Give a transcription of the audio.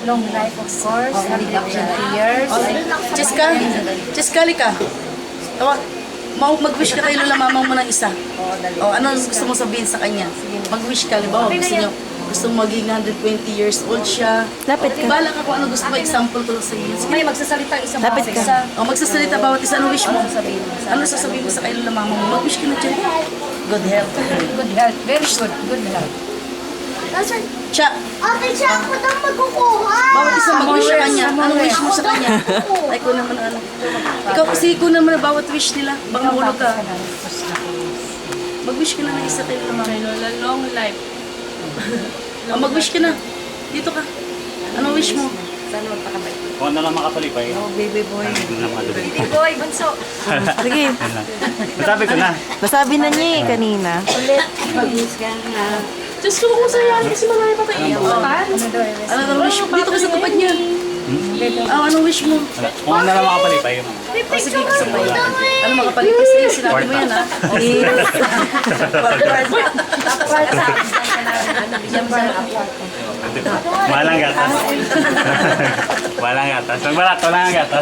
long life, of course, happy 20 years. Cheska, ka. Tawag. Mag-wish ka kay Lola Mama mo ng isa. Ano gusto mo sabihin sa kanya? Mag-wish ka, halimbawa gusto mo maging 120 years old siya. Lapit ka. Bala ka kung ano gusto mo, example ko lang sa iyo. May magsasalita isang Lapit ka. Magsasalita bawat isa, ano wish mo? Ano sasabihin mo sa kay Lola Mama mo? Mag-wish ka na dyan. Good health. Good health, very good, good health. Siya, Ate, siya ako daw magkukuha. bawat isa mag-wish sa kanya. Ano wish mo sa kanya? Ay, ko naman ano. Ikaw kasi ko naman na bawat wish nila. Baka mahulog ka. Mag-wish ka na ng isa kay Lola Mama. Lola, long life. Mag-wish ka na. Dito ka. Ano wish mo? Sana magpakabay. Kung ano lang makapalipay. Oh, baby boy. Hindi na madali. Baby boy, bunso. Sige. Yan lang. Nasabi ko na. Nasabi na niya eh kanina. Mag-miss ka na. Diyos ko, kung sayang kasi marami pa tayo. Ano daw wish mo? Dito ka sa tapat niya. Anong wish mo? Kung ano lang makapalipay. Sige, kasabay. Ano makapalipas sa'yo? Sinabi mo yan, ha? Walang gatas. Walang gatas. Magbalat, walang gatas.